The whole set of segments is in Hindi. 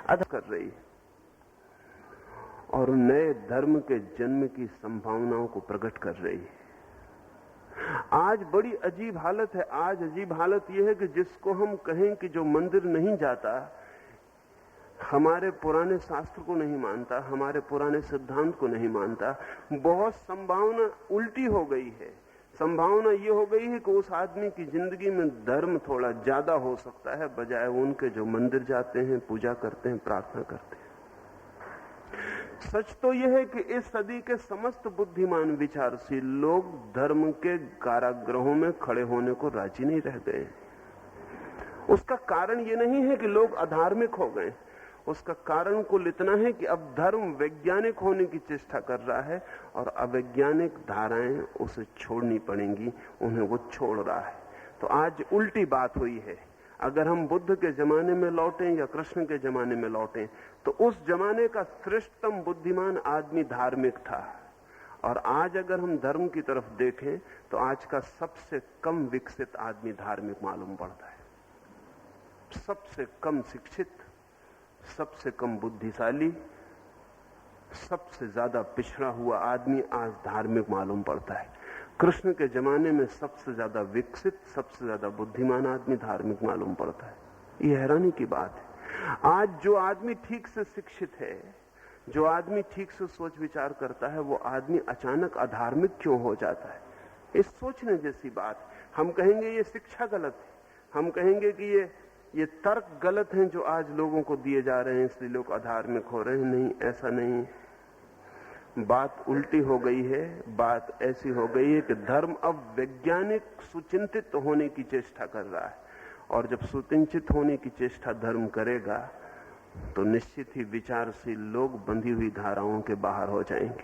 अदा कर रही है और नए धर्म के जन्म की संभावनाओं को प्रकट कर रही है। आज बड़ी अजीब हालत है। आज अजीब हालत यह है कि जिसको हम कहें कि जो मंदिर नहीं जाता, हमारे पुराने शास्त्र को नहीं मानता, हमारे पुराने सिद्धांत को नहीं मानता, बहुत संभावना उल्टी हो गई है। संभावना ये हो गई है कि उस आदमी की जिंदगी में धर्म थोड़ा ज्यादा हो सकता है बजाय उनके जो मंदिर जाते हैं, पूजा करते हैं, प्रार्थना करते हैं। सच तो यह है कि इस सदी के समस्त बुद्धिमान विचारशील लोग धर्म के कारागृहों में खड़े होने को राजी नहीं रह गए। उसका कारण यह नहीं है कि लोग अधार्मिक हो गए, उसका कारण कुल इतना है कि अब धर्म वैज्ञानिक होने की चेष्टा कर रहा है और अवैज्ञानिक धाराएं उसे छोड़नी पड़ेंगी, उन्हें वो छोड़ रहा है। तो आज उल्टी बात हुई है। अगर हम बुद्ध के जमाने में लौटें या कृष्ण के जमाने में लौटें तो उस जमाने का श्रेष्ठतम बुद्धिमान आदमी धार्मिक था, और आज अगर हम धर्म की तरफ देखें तो आज का सबसे कम विकसित आदमी धार्मिक मालूम पड़ता है। सबसे कम शिक्षित, सबसे कम बुद्धिशाली, सबसे ज्यादा पिछड़ा हुआ आदमी आज धार्मिक मालूम पड़ता है। कृष्ण के जमाने में सबसे ज्यादा विकसित, सबसे ज्यादा बुद्धिमान आदमी धार्मिक मालूम पड़ता है। यह हैरानी की बात है। आज जो आदमी ठीक से शिक्षित है, जो आदमी ठीक से सोच विचार करता है, वो आदमी अचानक अधार्मिक क्यों हो जाता है? इस सोचने जैसी बात। हम कहेंगे ये शिक्षा गलत है, हम कहेंगे कि ये तर्क गलत हैं जो आज लोगों को दिए जा रहे हैं, इसलिए लोग अधार्मिक हो रहे हैं। नहीं, ऐसा नहीं। बात उल्टी हो गई है। बात ऐसी हो गई है कि धर्म अब वैज्ञानिक सुचिंतित होने की चेष्टा कर रहा है, और जब सुचिंतित होने की चेष्टा धर्म करेगा तो निश्चित ही विचारशील लोग बंधी हुई धाराओं के बाहर हो जाएंगे।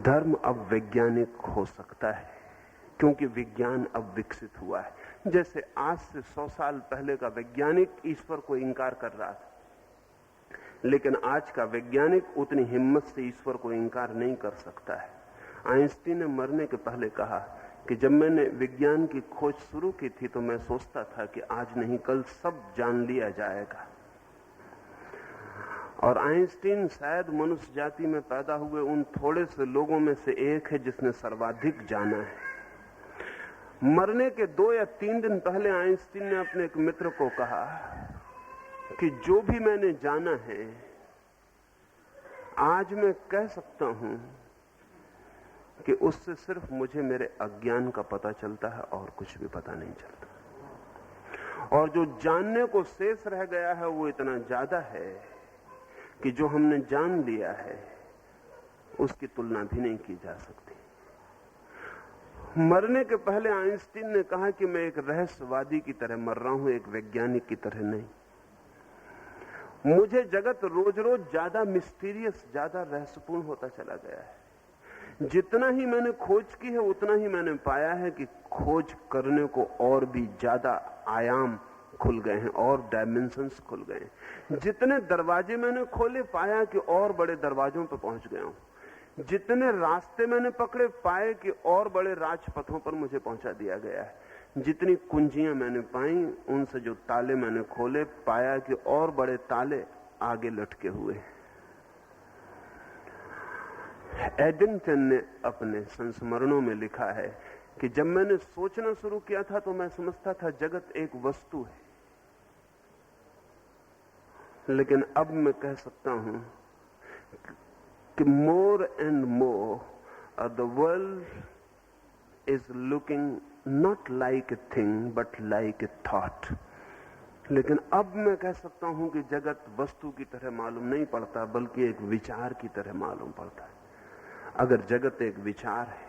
धर्म अब वैज्ञानिक हो सकता है क्योंकि विज्ञान अब विकसित हुआ है। जैसे आज से 100 साल पहले का वैज्ञानिक ईश्वर को इंकार कर रहा था, लेकिन आज का वैज्ञानिक उतनी हिम्मत से ईश्वर को इंकार नहीं कर सकता है। आइंस्टीन ने मरने के पहले कहा कि जब मैंने विज्ञान की खोज शुरू की थी तो मैं सोचता था कि आज नहीं कल सब जान लिया जाएगा। और आइंस्टीन शायद मनुष्य जाति में पैदा हुए उन थोड़े से लोगों में से एक है जिसने सर्वाधिक जाना है। मरने के 2 या 3 दिन पहले आइंस्टीन ने अपने एक मित्र को कहा कि जो भी मैंने जाना है आज मैं कह सकता हूं कि उससे सिर्फ मुझे मेरे अज्ञान का पता चलता है और कुछ भी पता नहीं चलता, और जो जानने को शेष रह गया है वो इतना ज्यादा है कि जो हमने जान लिया है उसकी तुलना भी नहीं की जा सकती। मरने के पहले आइंस्टीन ने कहा कि मैं एक रहस्यवादी की तरह मर रहा हूं, एक वैज्ञानिक की तरह नहीं। मुझे जगत रोज रोज ज्यादा मिस्टीरियस, ज्यादा रहस्यपूर्ण होता चला गया है। जितना ही मैंने खोज की है उतना ही मैंने पाया है कि खोज करने को और भी ज्यादा आयाम खुल गए हैं और डायमेंशंस खुल गए हैं। जितने दरवाजे मैंने खोले पाया कि और बड़े दरवाजों पर पहुंच गया हूं। जितने रास्ते मैंने पकड़े पाए कि और बड़े राजपथों पर मुझे पहुंचा दिया गया है। जितनी कुंजियां मैंने पाई उनसे जो ताले मैंने खोले पाया कि और बड़े ताले आगे लटके हुए हैं। एडिंगटन ने अपने संस्मरणों में लिखा है कि जब मैंने सोचना शुरू किया था तो मैं समझता था जगत एक वस्तु है, लेकिन अब मैं कह सकता हूं कि more and more the world is looking not like a thing but like a thought. लेकिन अब मैं कह सकता हूं कि जगत वस्तु की तरह मालूम नहीं पड़ता बल्कि एक विचार की तरह मालूम पड़ता है। अगर जगत एक विचार है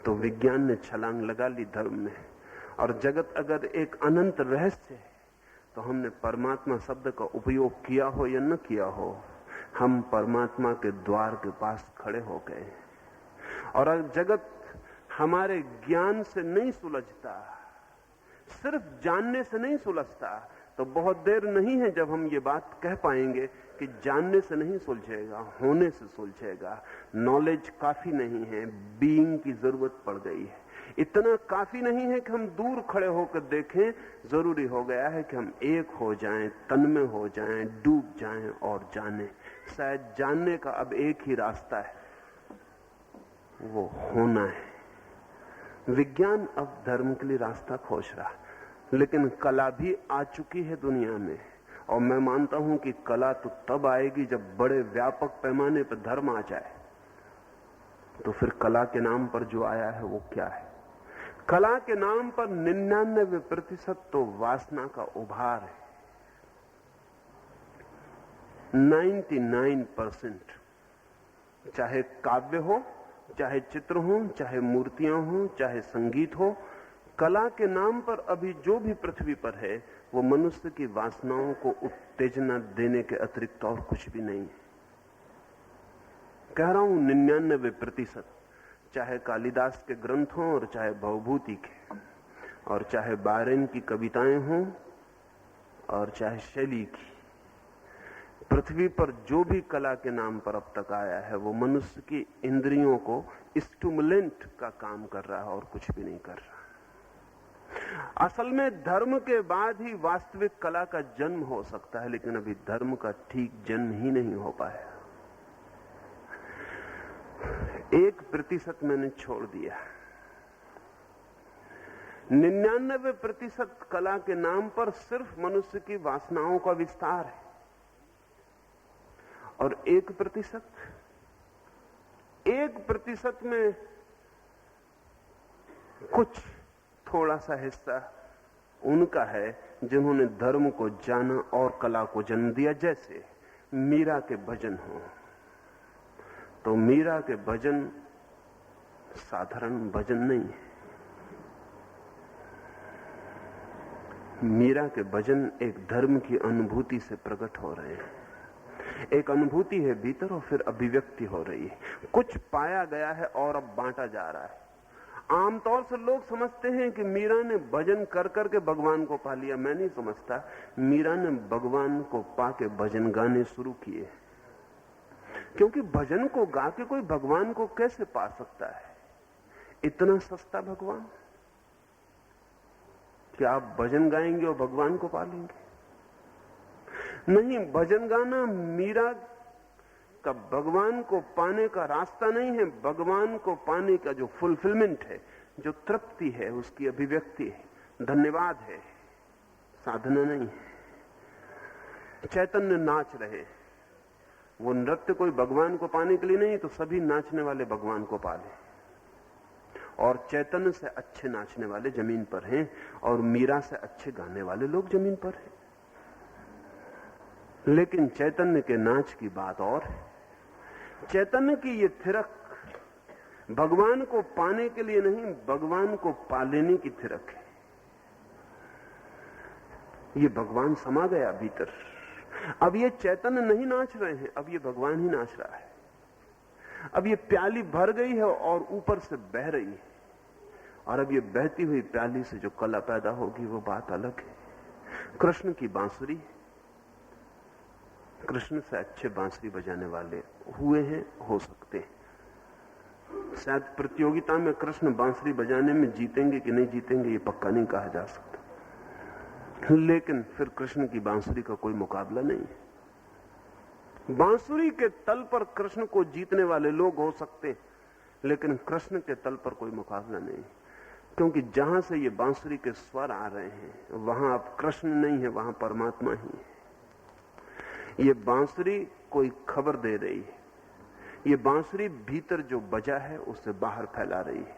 तो विज्ञान ने छलांग लगा ली धर्म में, और जगत अगर एक अनंत रहस्य है तो हमने परमात्मा शब्द का उपयोग किया हो या न किया हो, हम परमात्मा के द्वार के पास खड़े हो गए। और अगर जगत हमारे ज्ञान से नहीं सुलझता, सिर्फ जानने से नहीं सुलझता, तो बहुत देर नहीं है जब हम ये बात कह पाएंगे कि जानने से नहीं सुलझेगा, होने से सुलझेगा। नॉलेज काफी नहीं है, बीइंग की जरूरत पड़ गई है। इतना काफी नहीं है कि हम दूर खड़े होकर देखें, जरूरी हो गया है कि हम एक हो जाएं, तन्मय हो जाएं, डूब जाएं और जानें। शायद जानने का अब एक ही रास्ता है, वो होना है। विज्ञान अब धर्म के लिए रास्ता खोज रहा है, लेकिन कला भी आ चुकी है दुनिया में। और मैं मानता हूं कि कला तो तब आएगी जब बड़े व्यापक पैमाने पर धर्म आ जाए। तो फिर कला के नाम पर जो आया है वो क्या है? कला के नाम पर 99% तो वासना का उभार है। 99%, चाहे काव्य हो, चाहे चित्र हो, चाहे मूर्तियां हो, चाहे संगीत हो, कला के नाम पर अभी जो भी पृथ्वी पर है वो मनुष्य की वासनाओं को उत्तेजना देने के अतिरिक्त और कुछ भी नहीं है। कह रहा हूं 99%, चाहे कालिदास के ग्रंथ हों और चाहे भवभूति के, और चाहे बायरन की कविताएं हों और चाहे शैली की, पृथ्वी पर जो भी कला के नाम पर अब तक आया है वो मनुष्य की इंद्रियों को स्टिमुलेंट का काम कर रहा है और कुछ भी नहीं कर रहा। असल में धर्म के बाद ही वास्तविक कला का जन्म हो सकता है, लेकिन अभी धर्म का ठीक जन्म ही नहीं हो पाया। 1% मैंने छोड़ दिया। 99% कला के नाम पर सिर्फ मनुष्य की वासनाओं का विस्तार है, और 1% में कुछ थोड़ा सा हिस्सा उनका है जिन्होंने धर्म को जाना और कला को जन्म दिया। जैसे मीरा के भजन हो, तो मीरा के भजन साधारण भजन नहीं है। मीरा के भजन एक धर्म की अनुभूति से प्रकट हो रहे हैं। एक अनुभूति है भीतर और फिर अभिव्यक्ति हो रही है। कुछ पाया गया है और अब बांटा जा रहा है। आमतौर से लोग समझते हैं कि मीरा ने भजन कर करके भगवान को पा लिया। मैं नहीं समझता। मीरा ने भगवान को पाके भजन गाने शुरू किए, क्योंकि भजन को गा के कोई भगवान को कैसे पा सकता है? इतना सस्ता भगवान कि आप भजन गाएंगे और भगवान को पा लेंगे? नहीं, भजन गाना मीरा का भगवान को पाने का रास्ता नहीं है। भगवान को पाने का जो फुलफिलमेंट है, जो तृप्ति है, उसकी अभिव्यक्ति है, धन्यवाद है, साधना नहीं है। चैतन्य नाच रहे, वो नृत्य कोई भगवान को पाने के लिए नहीं, तो सभी नाचने वाले भगवान को पा ले। और चैतन्य से अच्छे नाचने वाले जमीन पर हैं, और मीरा से अच्छे गाने वाले लोग जमीन पर हैं। लेकिन चैतन्य के नाच की बात और है। चैतन्य की ये थिरक भगवान को पाने के लिए नहीं, भगवान को पा लेने की थिरक है। ये भगवान समा गया भीतर। अब ये चैतन्य नहीं नाच रहे हैं, अब ये भगवान ही नाच रहा है। अब ये प्याली भर गई है और ऊपर से बह रही है, और अब ये बहती हुई प्याली से जो कला पैदा होगी वो बात अलग है। कृष्ण की बांसुरी, कृष्ण से अच्छे बांसुरी बजाने वाले हुए हैं, हो सकते हैं। शायद प्रतियोगिता में कृष्ण बांसुरी बजाने में जीतेंगे कि नहीं जीतेंगे ये पक्का नहीं कहा जा सकता, लेकिन फिर कृष्ण की बांसुरी का कोई मुकाबला नहीं है। बांसुरी के तल पर कृष्ण को जीतने वाले लोग हो सकते, लेकिन कृष्ण के तल पर कोई मुकाबला नहीं, क्योंकि जहां से ये बांसुरी के स्वर आ रहे हैं वहां अब कृष्ण नहीं है, वहां परमात्मा ही है। ये बांसुरी कोई खबर दे रही है, ये बांसुरी भीतर जो बजा है उसे बाहर फैला रही है,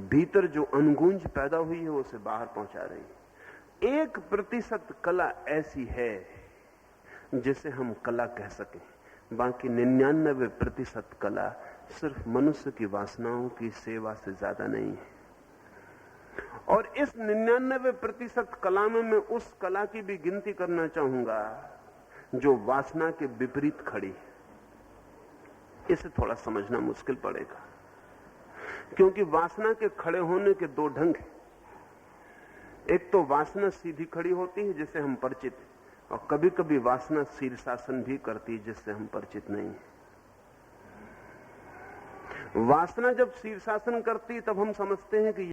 भीतर जो अनगूंज पैदा हुई है उसे बाहर पहुंचा रही है। 1% कला ऐसी है जिसे हम कला कह सकें, बाकी 99% कला सिर्फ मनुष्य की वासनाओं की सेवा से ज्यादा नहीं है। और इस 99% कला में मैं उस कला की भी गिनती करना चाहूंगा जो वासना के विपरीत खड़ी। इसे थोड़ा समझना मुश्किल पड़ेगा, क्योंकि वासना के खड़े होने के दो ढंग हैं। एक तो वासना सीधी खड़ी होती है जिससे हम परिचित हैं, और कभी कभी वासना शीर्षासन भी करती है जिससे हम परिचित नहीं हैं। वासना जब शीर्षासन करती है तब हम समझते हैं कि